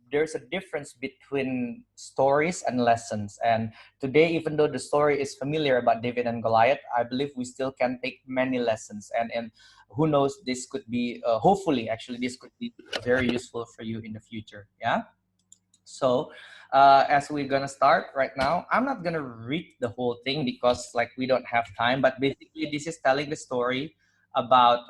there's a difference between stories and lessons. And today, even though the story is familiar about David and Goliath, I believe we still can take many lessons. And who knows, this could be, hopefully, actually, this could be very useful for you in the future. Yeah. So as we're gonna start right now, I'm not gonna read the whole thing because like we don't have time. But basically, this is telling the story about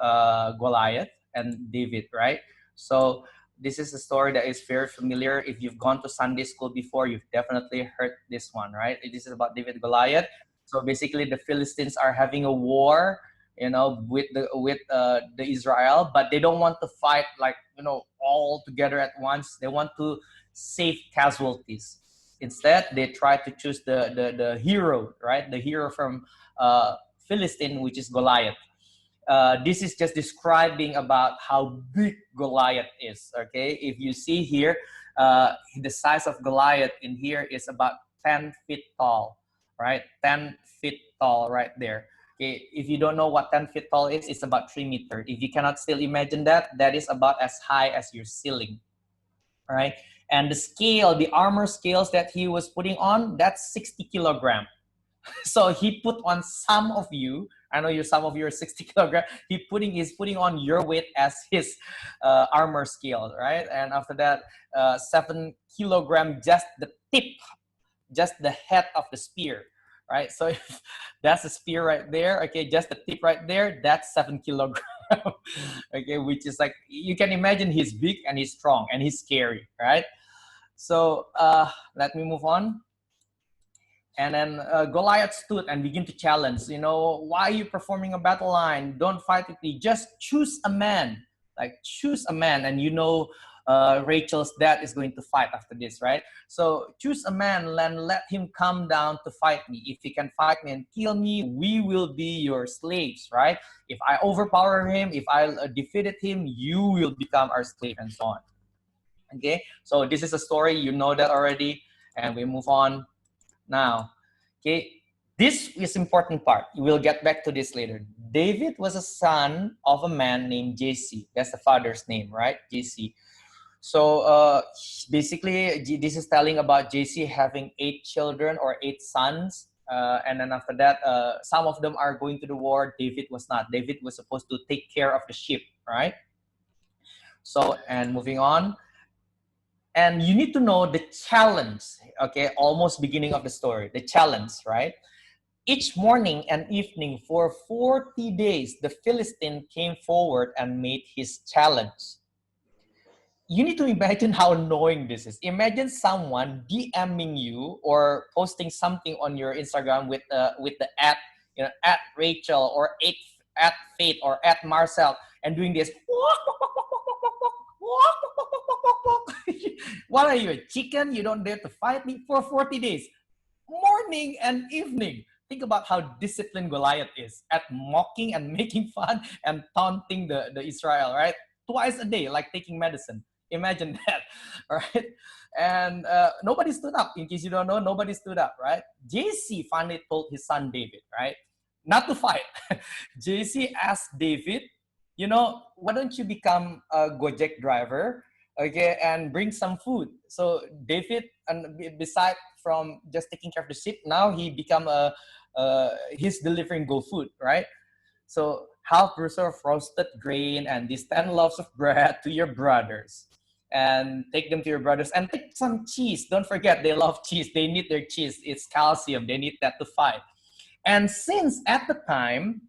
Goliath and David, right? So this is a story that is very familiar. If you've gone to Sunday school before, you've definitely heard this one, right? This is about David and Goliath. So basically, the Philistines are having a war, with the Israel, but they don't want to fight like all together at once. They want to save casualties. Instead, they try to choose the hero, right? The hero from Philistine, which is Goliath. This is just describing about how big Goliath is. Okay, if you see here, the size of Goliath in here is about 10 feet tall, right? 10 feet tall right there. Okay, if you don't know what 10 feet tall is, it's about 3 meters. If you cannot still imagine that, that is about as high as your ceiling, right? And the scale, the armor scales that he was putting on, that's 60 kilograms. So he put on some of you, I know some of you are 60 kilograms, he's putting on your weight as his armor scale, right? And after that, 7 kilograms, just the tip, just the head of the spear, right? So if that's a spear right there, okay, just the tip right there, that's 7 kilograms. Okay, which is like, you can imagine he's big and he's strong and he's scary, right? So let me move on. And then Goliath stood and began to challenge, why are you performing a battle line? Don't fight with me. Just choose a man. Like, choose a man. And Rachel's dad is going to fight after this, right? So choose a man and let him come down to fight me. If he can fight me and kill me, we will be your slaves, right? If I overpower him, if I defeated him, you will become our slave, and so on. Okay, so this is a story, you know that already, and we move on. Now, okay, this is important part. We'll get back to this later. David was a son of a man named Jesse. That's the father's name, right? Jesse. So basically, this is telling about Jesse having 8 children or 8 sons. And then after that, some of them are going to the war. David was not. David was supposed to take care of the sheep, right? So, and moving on. And you need to know the challenge, okay, almost beginning of the story, the challenge, right? Each morning and evening for 40 days, the Philistine came forward and made his challenge. You need to imagine how annoying this is. Imagine someone DMing you or posting something on your Instagram with the at Rachel or at Faith or at Marcel, and doing this. What are you, a chicken? You don't dare to fight me for 40 days, morning and evening. Think about how disciplined Goliath is at mocking and making fun and taunting the Israel, right? Twice a day, like taking medicine. Imagine that, right? And nobody stood up. In case you don't know, nobody stood up, right? Jesse finally told his son David, right, not to fight. Jesse asked David, why don't you become a Gojek driver, okay, and bring some food? So David, and beside from just taking care of the sheep, now he become he's delivering Go food, right? So help preserve roasted grain and these 10 loaves of bread to your brothers, and take them to your brothers, and take some cheese. Don't forget, they love cheese. They need their cheese. It's calcium. They need that to fight. And since at the time,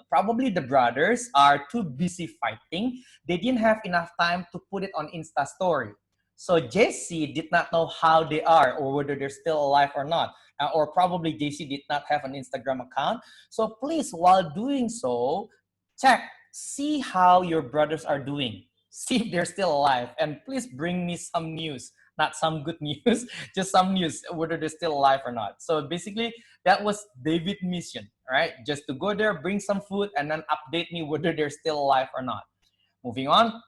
probably the brothers are too busy fighting, they didn't have enough time to put it on Insta story. So Jesse did not know how they are or whether they're still alive or not. Or probably Jesse did not have an Instagram account. So please, while doing so, see how your brothers are doing. See if they're still alive. And please bring me some news. Not some good news, just some news, whether they're still alive or not. So basically, that was David's mission, right? Just to go there, bring some food, and then update me whether they're still alive or not. Moving on.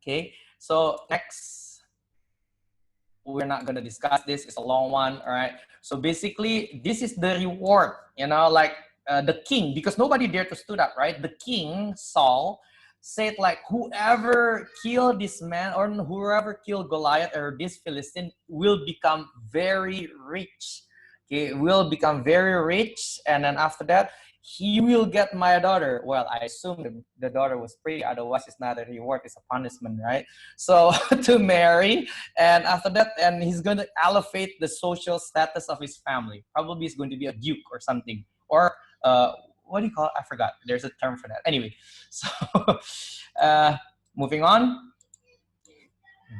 Okay, so next, we're not going to discuss this. It's a long one, all right? So basically, this is the reward, like the king, because nobody dared to stood up, right? The king, Saul, said like, whoever killed this man or whoever killed Goliath or this Philistine will become very rich. Okay, will become very rich, and then after that, he will get my daughter. Well, I assume the daughter was pretty, otherwise it's not a reward, it's a punishment, right? So to marry, and after that, and he's going to elevate the social status of his family. Probably he's going to be a duke or something, or what do you call it? I forgot. There's a term for that. Anyway, so uh, moving on.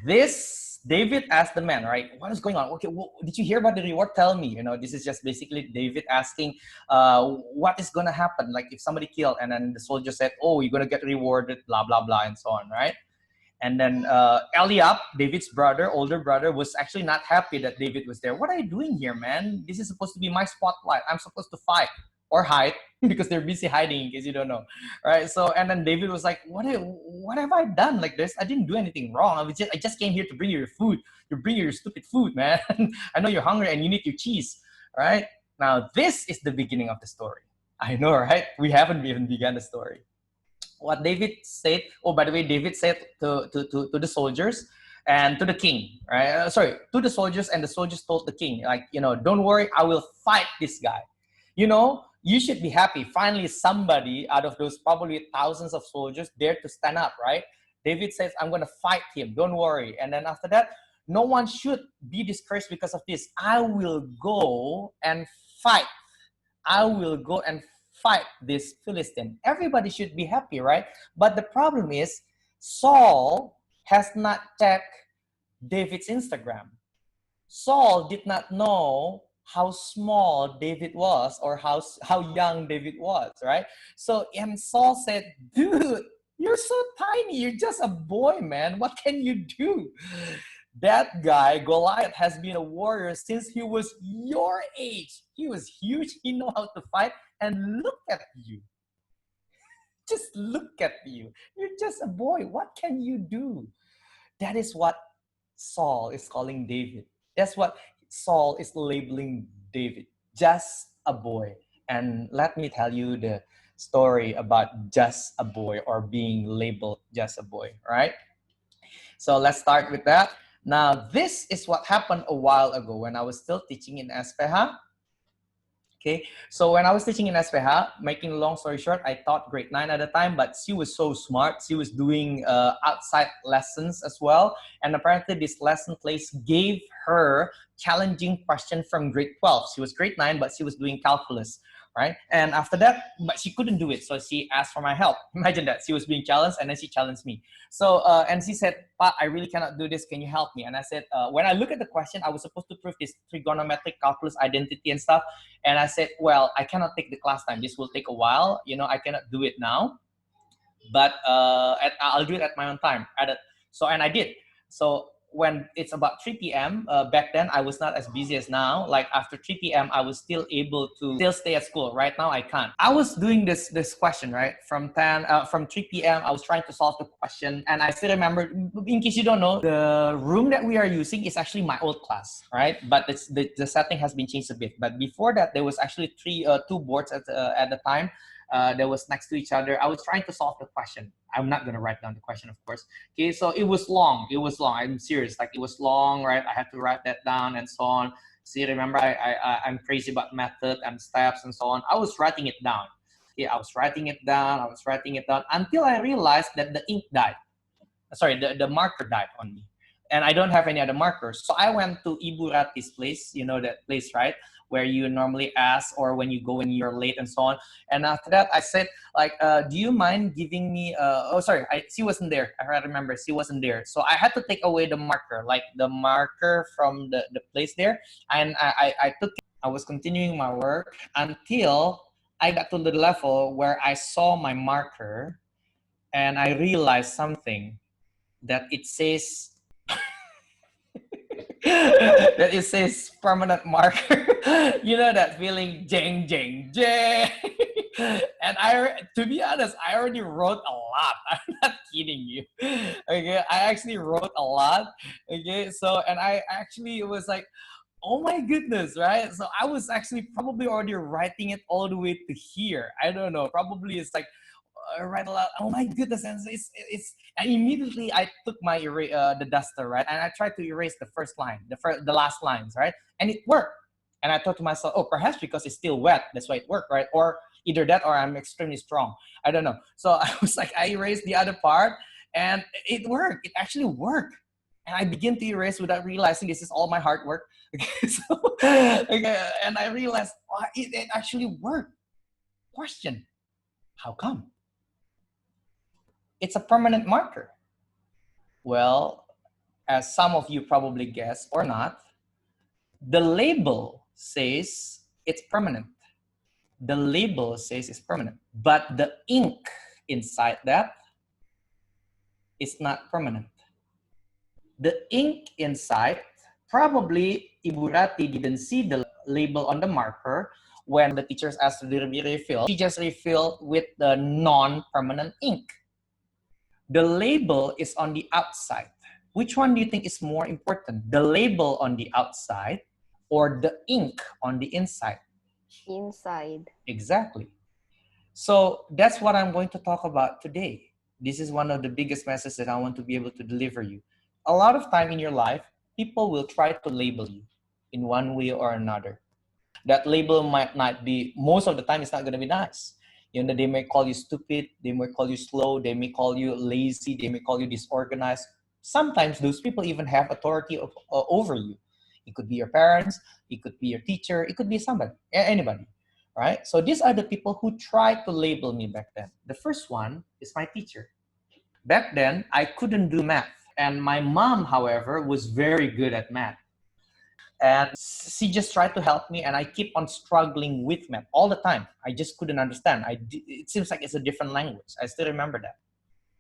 This David asked the man, right? What is going on? Okay, well, did you hear about the reward? Tell me. You know, this is just basically David asking, what is gonna happen? Like if somebody killed, and then the soldier said, "Oh, you're gonna get rewarded," blah blah blah, and so on, right? And then Eliab, David's brother, older brother, was actually not happy that David was there. What are you doing here, man? This is supposed to be my spotlight. I'm supposed to fight or hide because they're busy hiding, in case you don't know, right? So, and then David was like, what have I done like this? I didn't do anything wrong. I just came here to bring you your food. You bring your stupid food, man. I know you're hungry and you need your cheese, right? Now, this is the beginning of the story. I know, right? We haven't even begun the story. What David said, oh, by the way, David said to the soldiers and to the king, right? Sorry, to the soldiers, and the soldiers told the king, like, you know, don't worry, I will fight this guy. You know, you should be happy. Finally, somebody out of those probably thousands of soldiers dared to stand up, right? David says, I'm going to fight him. Don't worry. And then after that, no one should be discouraged because of this. I will go and fight. I will go and fight this Philistine. Everybody should be happy, right? But the problem is, Saul has not checked David's Instagram. Saul did not know how small David was, or how young David was, right? So, and Saul said, dude, you're so tiny. You're just a boy, man. What can you do? That guy, Goliath, has been a warrior since he was your age. He was huge. He knows how to fight. And look at you. Just look at you. You're just a boy. What can you do? That is what Saul is calling David. That's what Saul is labeling David. Just a boy. And let me tell you the story about just a boy, or being labeled just a boy, right? So let's start with that. Now, this is what happened a while ago when I was still teaching in SPH. Okay, so when I was teaching in SPH, making a long story short, I taught grade 9 at the time, but she was so smart. She was doing outside lessons as well. And apparently this lesson place gave her challenging question from grade 12. She was grade 9, but she was doing calculus, right? And after that, but she couldn't do it. So she asked for my help. Imagine that. She was being challenged, and then she challenged me. So, and she said, "Pa, I really cannot do this. Can you help me?" And I said, when I look at the question, I was supposed to prove this trigonometric calculus identity and stuff. And I said, well, I cannot take the class time. This will take a while. You know, I cannot do it now. But I'll do it at my own time. So, and I did. So when it's about 3 p.m., back then I was not as busy as now. Like after 3 p.m., I was still able to still stay at school. Right now, I can't. I was doing this question, right? From 3 p.m., I was trying to solve the question. And I still remember, in case you don't know, the room that we are using is actually my old class, right? But the setting has been changed a bit. But before that, there was actually two boards at the time. That was next to each other. I was trying to solve the question. I'm not going to write down the question, of course. Okay, so it was long. I'm serious. Like, it was long, right? I had to write that down and so on. See, remember, I'm crazy about method and steps and so on. I was writing it down. Okay, I was writing it down until I realized that the ink died. Sorry, the marker died on me. And I don't have any other markers. So I went to Ibu Rati's place. You know that place, right? Where you normally ask, or when you go when you're late and so on. And after that, I said, like, do you mind giving me, she wasn't there. I remember, she wasn't there. So I had to take away the marker, like the marker from the place there. And I took it. I was continuing my work until I got to the level where I saw my marker and I realized something, that it says, that it says permanent marker. You know that feeling, jang, jang, jang. And to be honest, I already wrote a lot. I'm not kidding you. Okay, I actually wrote a lot. Okay, so, and I actually was like, oh my goodness, right? So I was actually probably already writing it all the way to here. I don't know. Probably it's like, write a lot. Oh my goodness! And and immediately I took my the duster, right, and I tried to erase the first line, the last lines, right, and it worked. And I thought to myself, oh, perhaps because it's still wet, that's why it worked, right? Or either that, or I'm extremely strong. I don't know. So I was like, I erased the other part, and it worked. It actually worked. And I begin to erase without realizing this is all my hard work. Okay, so, okay, and I realized it actually worked. Question: how come? It's a permanent marker. Well, as some of you probably guessed or not, the label says it's permanent. The label says it's permanent, but the ink inside that is not permanent. The ink inside, probably Ibu Rati didn't see the label on the marker when the teachers asked to be refilled. She just refilled with the non-permanent ink. The label is on the outside. Which one do you think is more important? The label on the outside or the ink on the inside? Inside. Exactly. So that's what I'm going to talk about today. This is one of the biggest messages that I want to be able to deliver you. A lot of time in your life, people will try to label you in one way or another. That label might not be, most of the time it's not going to be nice. You know, they may call you stupid, they may call you slow, they may call you lazy, they may call you disorganized. Sometimes those people even have authority over you. It could be your parents, it could be your teacher, it could be somebody, anybody, right? So these are the people who tried to label me back then. The first one is my teacher. Back then, I couldn't do math. And my mom, however, was very good at math. And she just tried to help me, and I keep on struggling with math all the time. I just couldn't understand. It seems like it's a different language. I still remember that.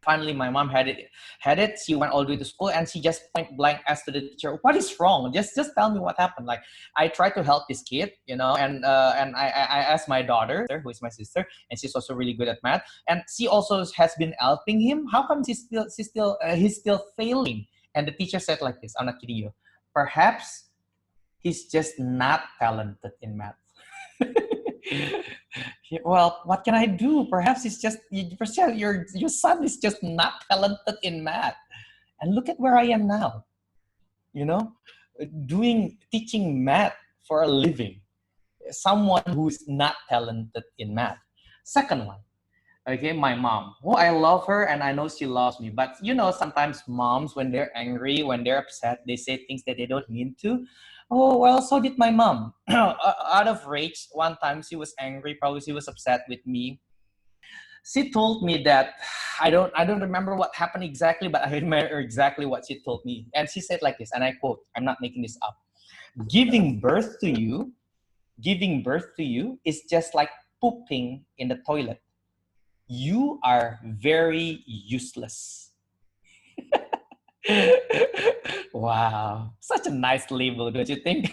Finally, my mom had it. She went all the way to school, and she just point blank asked to the teacher, "What is wrong? Just tell me what happened." Like, I tried to help this kid, you know, and I asked my daughter, who is my sister, and she's also really good at math, and she also has been helping him. How come he's still failing? And the teacher said like this. I'm not kidding you. Perhaps he's just not talented in math. Well, what can I do? Perhaps it's just your son is just not talented in math. And look at where I am now. You know, teaching math for a living. Someone who's not talented in math. Second one, okay, my mom. Oh, I love her and I know she loves me. But you know, sometimes moms, when they're angry, when they're upset, they say things that they don't mean to. Oh, well, so did my mom. Out of rage, one time she was angry, probably she was upset with me. She told me that I don't remember what happened exactly, but I remember exactly what she told me. And she said like this, and I quote, I'm not making this up. Giving birth to you is just like pooping in the toilet. You are very useless. Wow, such a nice label, don't you think?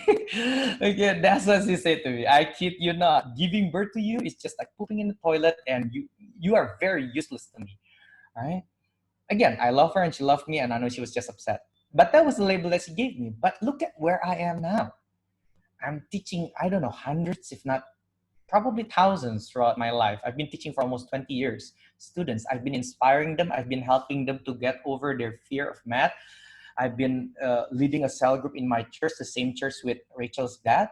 Okay, that's what she said to me. I kid you not. Giving birth to you is just like pooping in the toilet, and you are very useless to me. Right? Again, I love her and she loved me, and I know she was just upset. But that was the label that she gave me. But look at where I am now. I'm teaching, I don't know, hundreds, if not probably thousands throughout my life. I've been teaching for almost 20 years. Students, I've been inspiring them. I've been helping them to get over their fear of math. I've been leading a cell group in my church, the same church with Rachel's dad.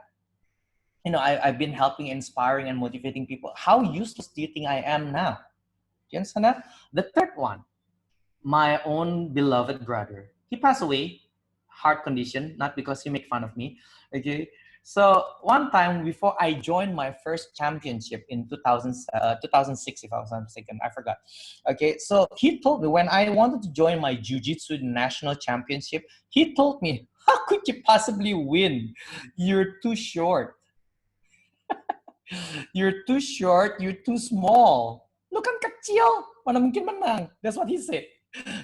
You know, I've been helping, inspiring, and motivating people. How useless do you think I am now? Do you understand that? The third one, my own beloved brother. He passed away, heart condition, not because he made fun of me. Okay. So one time before I joined my first championship in 2006, if I was not mistaken, I forgot. Okay, so he told me when I wanted to join my jiu-jitsu national championship, he told me, how could you possibly win? You're too short. You're too short, you're too small. Look, ang kecil. Mana mungkin menang. That's what he said.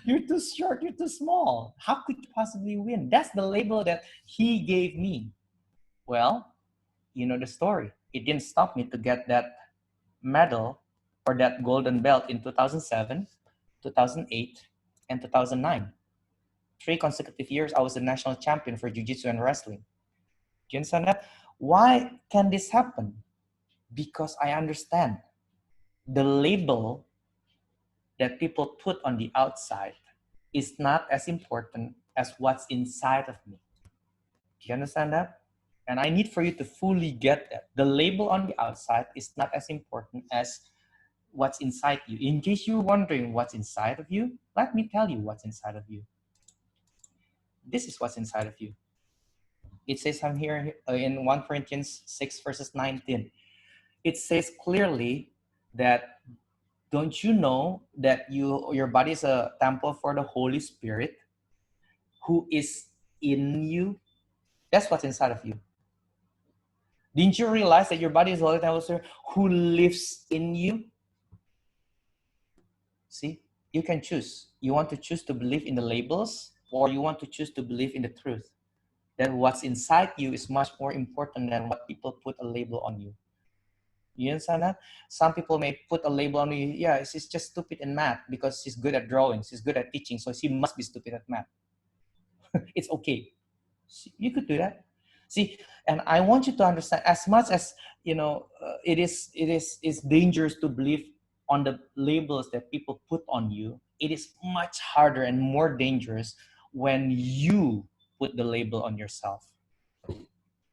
You're too short, you're too small. How could you possibly win? That's the label that he gave me. Well, you know the story. It didn't stop me to get that medal or that golden belt in 2007, 2008, and 2009. 3 consecutive years, I was the national champion for jiu-jitsu and wrestling. Do you understand that? Why can this happen? Because I understand the label that people put on the outside is not as important as what's inside of me. Do you understand that? And I need for you to fully get that. The label on the outside is not as important as what's inside you. In case you're wondering what's inside of you, let me tell you what's inside of you. This is what's inside of you. It says here in 1 Corinthians 6 verses 19. It says clearly that, don't you know that your body is a temple for the Holy Spirit who is in you? That's what's inside of you. Didn't you realize that your body is a holy temple who lives in you? See, you can choose. You want to choose to believe in the labels, or you want to choose to believe in the truth. That what's inside you is much more important than what people put a label on you. You understand that? Some people may put a label on you. Yeah, she's just stupid in math because she's good at drawing. She's good at teaching, so she must be stupid at math. It's okay. You could do that. See, and I want you to understand, as much as it is dangerous to believe on the labels that people put on you. It is much harder and more dangerous when you put the label on yourself.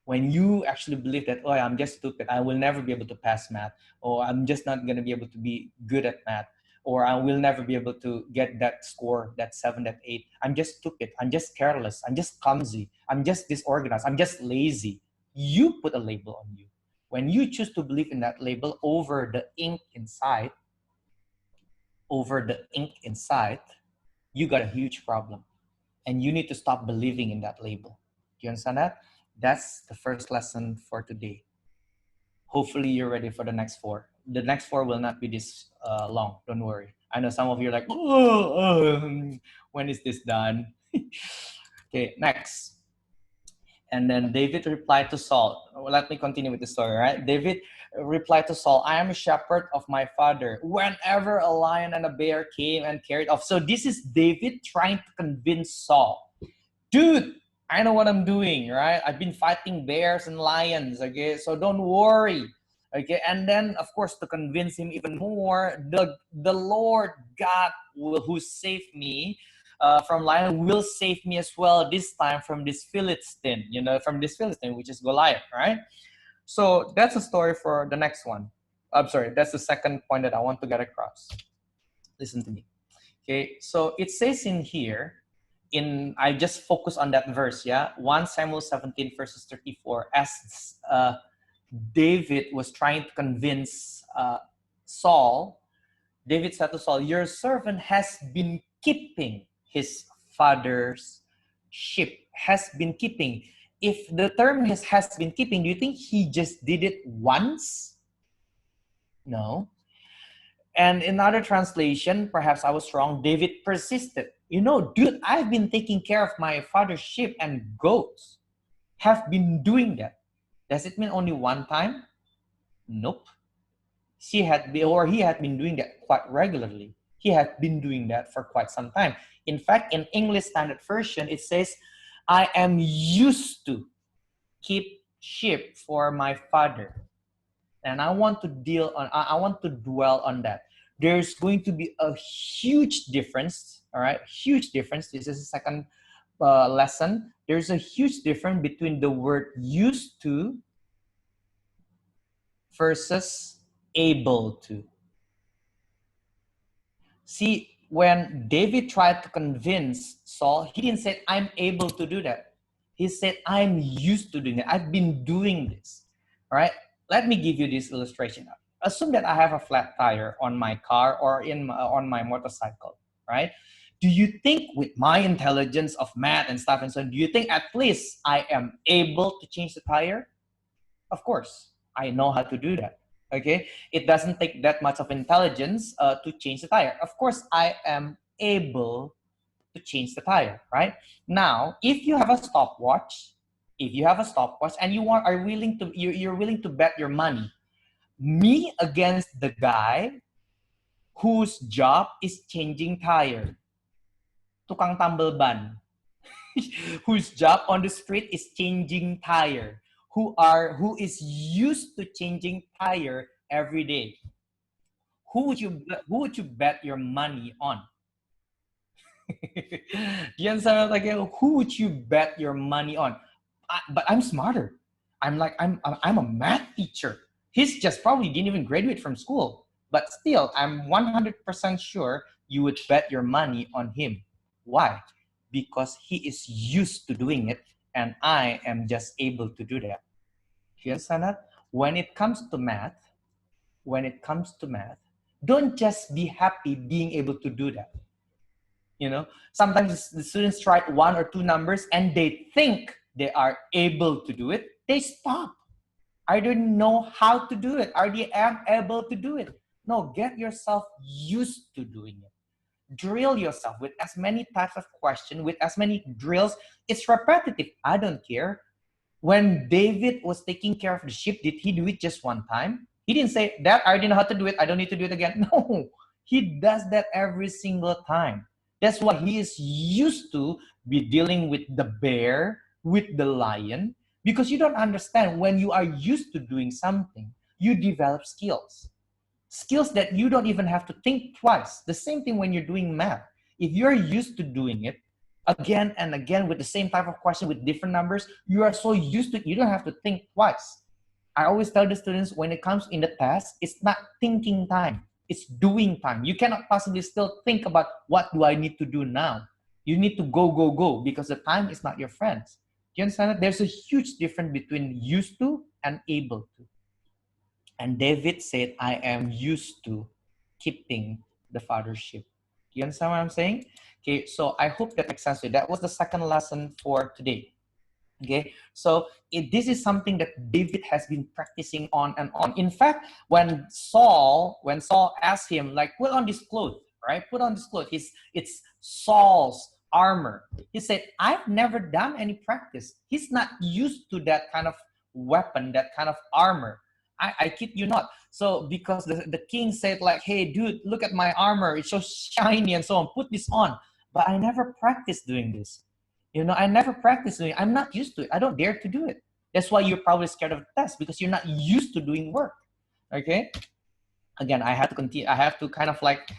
When you actually believe that, oh, I'm just stupid, I will never be able to pass math, or I'm just not going to be able to be good at math, or I will never be able to get that score, that 7, that 8. I'm just stupid, I'm just careless, I'm just clumsy, I'm just disorganized, I'm just lazy. You put a label on you. When you choose to believe in that label over the ink inside, you got a huge problem. And you need to stop believing in that label. Do you understand that? That's the first lesson for today. Hopefully you're ready for the next 4. The next 4 will not be this long. Don't worry. I know some of you are like, when is this done? Okay, next. And then David replied to Saul. Let me continue with the story, right? David replied to Saul, I am a shepherd of my father. Whenever a lion and a bear came and carried off. So this is David trying to convince Saul. Dude, I know what I'm doing, right? I've been fighting bears and lions, okay? So don't worry, okay? And then, of course, to convince him even more, the Lord God who saved me from lion will save me as well, this time from this Philistine, which is Goliath, right? So that's a story for the next one. I'm sorry, that's the second point that I want to get across. Listen to me. Okay, so it says in here, I just focus on that verse, 1 Samuel 17 verses 34, as David was trying to convince Saul. David said to Saul, your servant has been keeping his father's sheep, has been keeping. If the term has been keeping, do you think he just did it once? No. And in other translation, perhaps I was wrong, David persisted. Dude, I've been taking care of my father's sheep and goats. Have been doing that. Does it mean only one time? Nope. He had been doing that quite regularly. He had been doing that for quite some time. In fact, in English Standard Version, it says, I am used to keep sheep for my father. And I want to dwell on that. There's going to be a huge difference, all right? Huge difference. This is the second lesson. There's a huge difference between the word used to versus able to. See, when David tried to convince Saul, he didn't say, I'm able to do that. He said, I'm used to doing it. I've been doing this, all right? Let me give you this illustration. Assume that I have a flat tire on my car or on my motorcycle, right? Do you think with my intelligence of math and stuff and so on, do you think at least I am able to change the tire? Of course, I know how to do that, okay? It doesn't take that much of intelligence to change the tire. Of course, I am able to change the tire, right? Now, if you have a stopwatch, and you're willing to bet your money, me against the guy whose job is changing tire, tukang tambal ban, whose job on the street is changing tire, who is used to changing tire every day. who would you bet your money on? You understand? Like, who would you bet your money on? But I'm smarter. I'm a math teacher. He's just probably didn't even graduate from school. But still, I'm 100% sure you would bet your money on him. Why? Because he is used to doing it, and I am just able to do that. You understand that? When it comes to math, don't just be happy being able to do that. Sometimes the students try one or two numbers and they think they are able to do it. They stop. I don't know how to do it. Are they able to do it? No, get yourself used to doing it. Drill yourself with as many types of questions, with as many drills. It's repetitive. I don't care. When David was taking care of the sheep, did he do it just one time? He didn't say, "Dad, I already know how to do it. I don't need to do it again." No, he does that every single time. That's why he is used to be dealing with the bear, with the lion, because you don't understand, when you are used to doing something, you develop skills. Skills that you don't even have to think twice. The same thing when you're doing math. If you're used to doing it again and again with the same type of question with different numbers, you are so used to it, you don't have to think twice. I always tell the students, when it comes in the task, it's not thinking time, it's doing time. You cannot possibly still think about what do I need to do now. You need to go, because the time is not your friends. Do you understand that? There's a huge difference between used to and able to. And David said, I am used to keeping the father's sheep. Do you understand what I'm saying? Okay, so I hope that makes sense to you. That was the second lesson for today. Okay, so this is something that David has been practicing on and on. In fact, when Saul asked him, like, put on this cloth, right? Put on this cloth. It's Saul's armor. He said, I've never done any practice. He's not used to that kind of weapon, that kind of armor. I kid you not. So because the king said, like, hey, dude, look at my armor. It's so shiny and so on. Put this on. But I never practiced doing this. I never practiced doing it. I'm not used to it. I don't dare to do it. That's why you're probably scared of the test, because you're not used to doing work. Okay? Again, I have to continue. I have to kind of like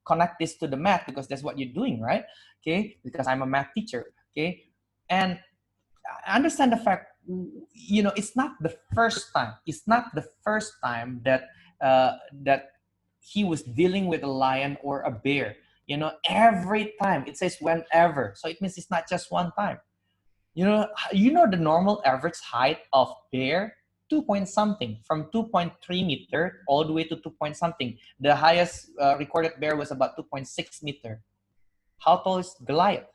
connect this to the math, because that's what you're doing, right? Okay? Because I'm a math teacher. Okay? And I understand the fact, it's not the first time. It's not the first time that that he was dealing with a lion or a bear. Every time it says whenever, so it means it's not just one time. The normal average height of bear, 2 point something, from 2.3 meter all the way to 2 point something. The highest recorded bear was about 2.6 meter. How tall is Goliath?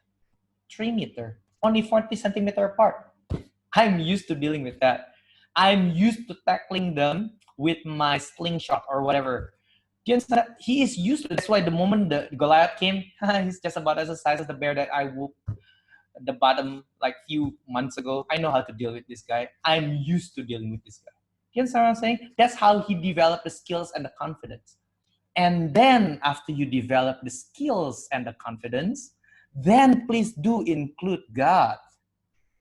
3 meter, only 40 centimeter apart. I'm used to dealing with that. I'm used to tackling them with my slingshot or whatever. Do you understand that? He is used to it. That's why the moment the Goliath came, he's just about as the size of the bear that I whooped at the bottom like few months ago. I know how to deal with this guy. I'm used to dealing with this guy. Do you understand what I'm saying? That's how he developed the skills and the confidence. And then after you develop the skills and the confidence, then please do include God.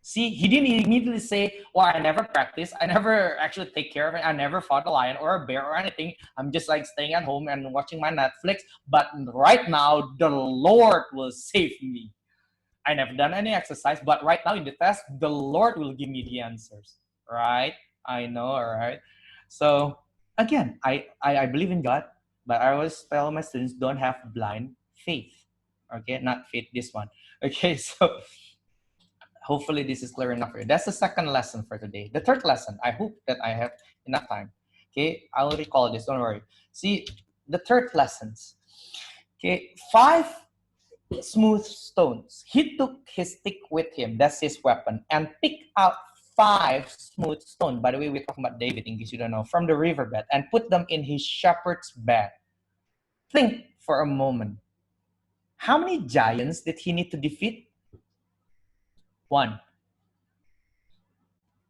See, he didn't immediately say, well, I never practice. I never actually take care of it. I never fought a lion or a bear or anything. I'm just like staying at home and watching my Netflix. But right now, the Lord will save me. I never done any exercise, but right now in the test, the Lord will give me the answers. Right? I know, all right? So again, I believe in God, but I always tell my students, don't have blind faith. Okay, not faith, this one. Okay, so hopefully this is clear enough for you. That's the second lesson for today. The third lesson, I hope that I have enough time. Okay, I'll recall this, don't worry. See, the third lessons. Okay, 5 smooth stones. He took his stick with him, that's his weapon, and picked out 5 smooth stones. By the way, we're talking about David, in case you don't know, from the riverbed, and put them in his shepherd's bag. Think for a moment. How many giants did he need to defeat? 1.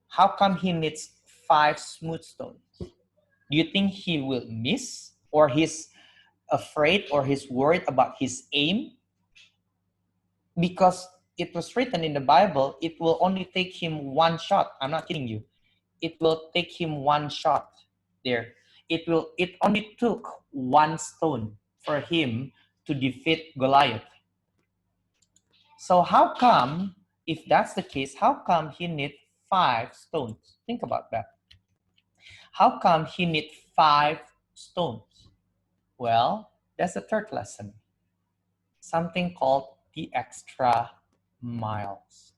How come he needs 5 smooth stones? Do you think he will miss, or he's afraid, or he's worried about his aim? Because it was written in the Bible, it will only take him 1 shot. I'm not kidding you. It will take him 1 shot there. it only took one stone for him to defeat Goliath. So how come, if that's the case, how come he need 5 stones? Think about that. How come he need 5 stones? Well, that's the third lesson. Something called the extra miles.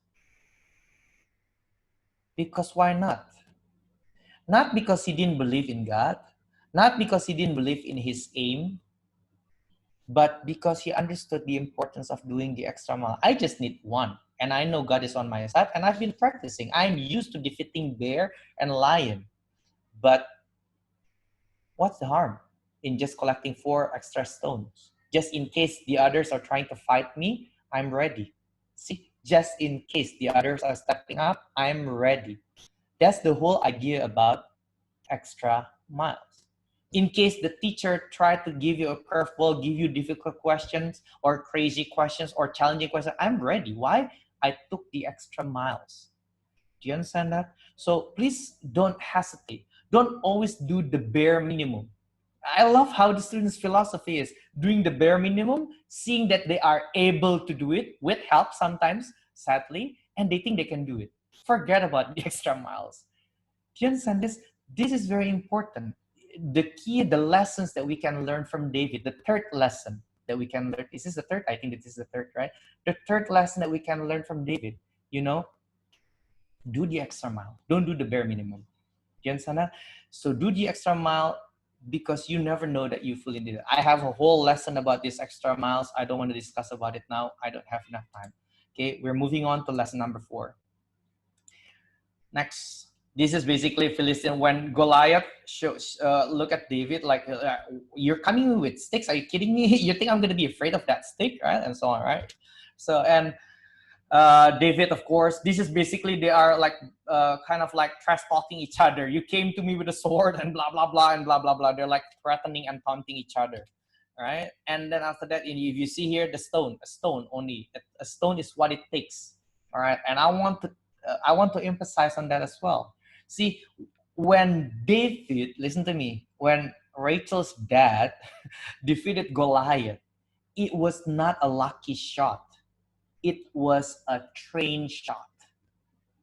Because why not? Not because he didn't believe in God, not because he didn't believe in his aim, but because he understood the importance of doing the extra mile. I just need one, and I know God is on my side, and I've been practicing. I'm used to defeating bear and lion, but what's the harm in just collecting 4 extra stones? Just in case the others are trying to fight me, I'm ready. See, just in case the others are stepping up, I'm ready. That's the whole idea about extra miles. In case the teacher tried to give you a curveball, give you difficult questions or crazy questions or challenging questions, I'm ready. Why? I took the extra miles. Do you understand that? So please don't hesitate. Don't always do the bare minimum. I love how the students' philosophy is doing the bare minimum, seeing that they are able to do it with help sometimes, sadly, and they think they can do it. Forget about the extra miles. Do you understand this? This is very important. The key, the lessons that we can learn from David, the third lesson that we can learn, is this the third? I think this is the third, right? The third lesson that we can learn from David, do the extra mile. Don't do the bare minimum. Do you understand that? So do the extra mile because you never know that you fully need it. I have a whole lesson about these extra miles. I don't want to discuss about it now. I don't have enough time. Okay, we're moving on to lesson number 4. Next, this is basically Philistine. When Goliath look at David like, you're coming with sticks. Are you kidding me? You think I'm going to be afraid of that stick, right? And so on, right? So, and David, of course, this is basically, they are like kind of like trash talking each other. You came to me with a sword and blah, blah, blah, and blah, blah, blah. They're like threatening and taunting each other, right? And then after that, if you see here, a stone only. A stone is what it takes, all right? And I want to emphasize on that as well. See, when David, listen to me, when Rachel's dad defeated Goliath, it was not a lucky shot. It was a train shot.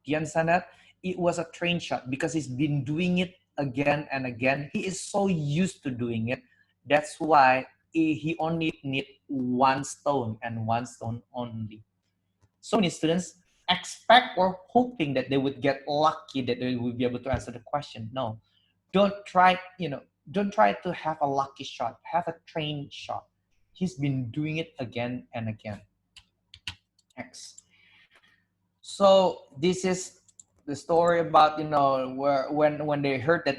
Do you understand that? It was a train shot because he's been doing it again and again. He is so used to doing it. That's why he only need one stone and one stone only. So many students expect or hoping that they would get lucky, that they will be able to answer the question. No, don't try to have a lucky shot. Have a train shot. He's been doing it again and again. Next. So this is the story about, where when they heard that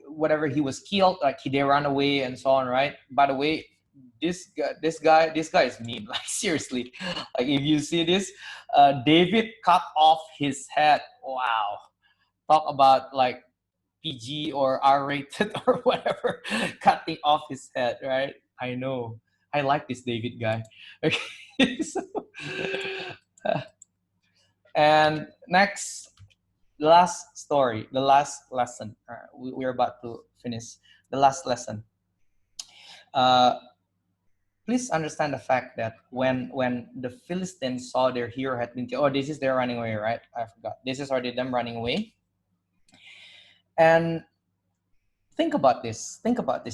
whatever he was killed, like they ran away and so on, right? By the way, this guy is mean. Like seriously, like if you see this, David cut off his head. Wow, talk about like PG or R-rated or whatever, cutting off his head, right? I know. I like this David guy. Okay, so, and next, the last story, the last lesson. We're about to finish the last lesson. Please understand the fact that when the Philistines saw their hero had been killed, this is their running away, right? I forgot. This is already them running away. And think about this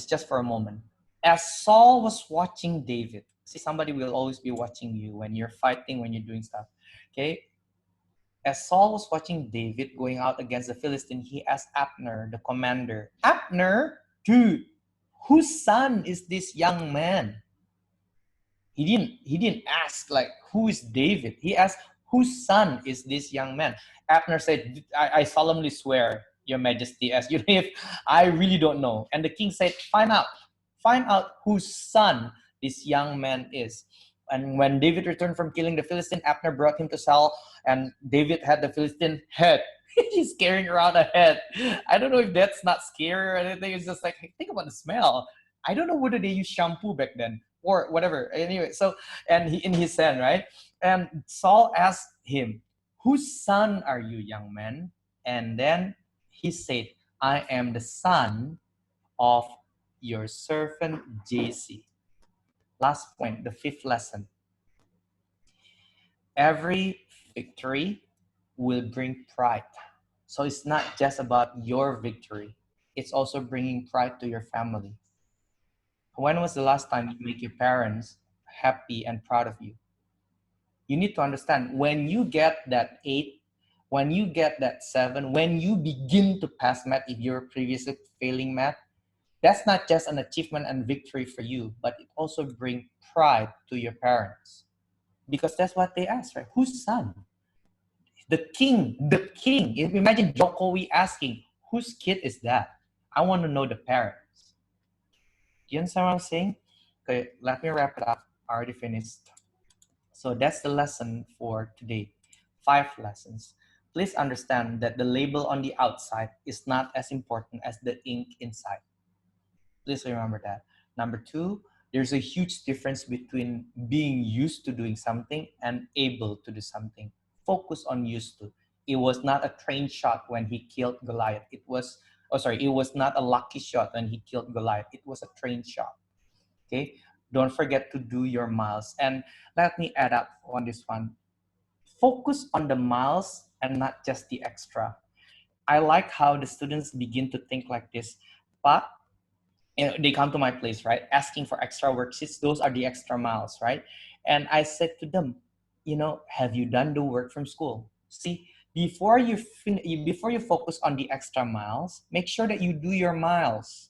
just for a moment. As Saul was watching David, see, somebody will always be watching you when you're fighting, when you're doing stuff, okay? As Saul was watching David going out against the Philistine, he asked Abner, the commander, Abner, dude, whose son is this young man? He didn't ask like, who is David? He asked, whose son is this young man? Abner said, I solemnly swear, your majesty, as you live, I really don't know. And the king said, find out whose son this young man is. And when David returned from killing the Philistine, Abner brought him to Saul, and David had the Philistine head. He's carrying around a head. I don't know if that's not scary or anything. It's just like, think about the smell. I don't know whether they use shampoo back then or whatever. Anyway, so, and he in his hand, right? And Saul asked him, whose son are you, young man? And then he said, I am the son of your servant JC. Last point, the fifth lesson. Every victory will bring pride. So it's not just about your victory, it's also bringing pride to your family. When was the last time you make your parents happy and proud of you? You need to understand, when you get that 8, when you get that 7, when you begin to pass math if you're previously failing math, that's not just an achievement and victory for you, but it also brings pride to your parents. Because that's what they ask, right? Whose son? The king, the king. Imagine Jokowi asking, whose kid is that? I want to know the parents. Do you understand what I'm saying? Okay, let me wrap it up. I already finished. So that's the lesson for today. 5 lessons. Please understand that the label on the outside is not as important as the ink inside. Please remember that. Number 2, there's a huge difference between being used to doing something and able to do something. Focus on used to. It was not a trained shot when he killed Goliath. It was not a lucky shot when he killed Goliath. It was a trained shot. Okay? Don't forget to do your miles. And let me add up on this one. Focus on the miles and not just the extra. I like how the students begin to think like this. But they come to my place, right, asking for extra worksheets. Those are the extra miles, right? And I said to them, have you done the work from school? See, before you focus on the extra miles, make sure that you do your miles.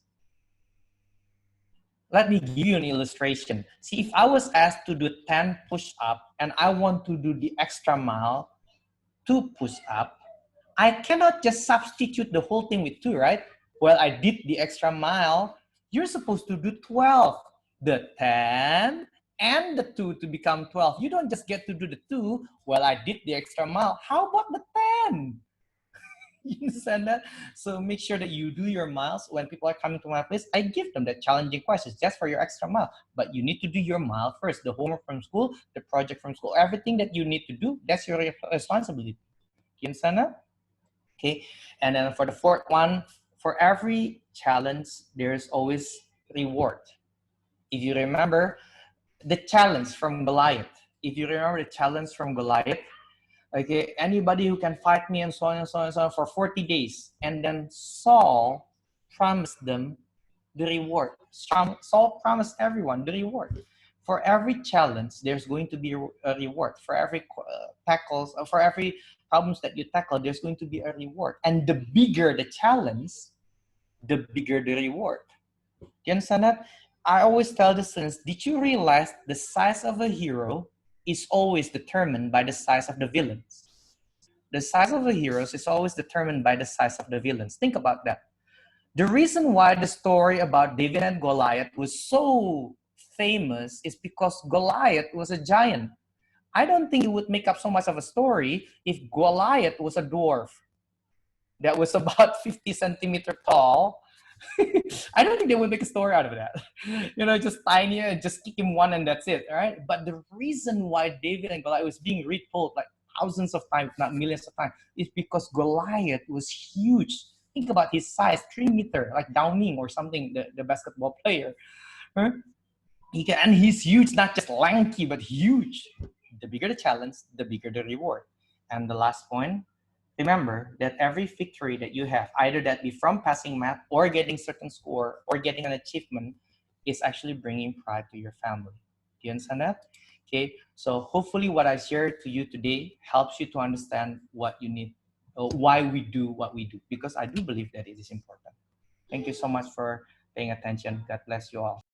Let me give you an illustration. See, if I was asked to do 10 push-up and I want to do the extra mile, 2 push-up, I cannot just substitute the whole thing with 2, right? Well, I did the extra mile. You're supposed to do 12. The 10 and the 2 to become 12. You don't just get to do the 2. Well, I did the extra mile. How about the 10? You understand that? So make sure that you do your miles. When people are coming to my place, I give them that challenging questions just for your extra mile. But you need to do your mile first. The homework from school, the project from school, everything that you need to do, that's your responsibility. You understand that? Okay. And then for the 4th one, for every challenge, there's always reward. If you remember the challenge from Goliath, okay, anybody who can fight me and so on and so on and so on for 40 days. And then Saul promised them the reward. Saul promised everyone the reward. For every challenge, there's going to be a reward. For every for every problems that you tackle, there's going to be a reward. And the bigger the challenge, the bigger the reward. Do you understand that? I always tell the students, did you realize the size of a hero is always determined by the size of the villains? The size of the heroes is always determined by the size of the villains. Think about that. The reason why the story about David and Goliath was so famous is because Goliath was a giant. I don't think it would make up so much of a story if Goliath was a dwarf that was about 50 centimeters tall. I don't think they would make a story out of that. Just tiny, just kick him one and that's it, all right? But the reason why David and Goliath was being retold like thousands of times, not millions of times, is because Goliath was huge. Think about his size, 3 meters, like Yao Ming or something, the basketball player. Huh? And he's huge, not just lanky, but huge. The bigger the challenge, the bigger the reward. And the last point, remember that every victory that you have, either that be from passing math or getting certain score or getting an achievement, is actually bringing pride to your family. Do you understand that? Okay, so hopefully what I shared to you today helps you to understand what you need, why we do what we do, because I do believe that it is important. Thank you so much for paying attention. God bless you all.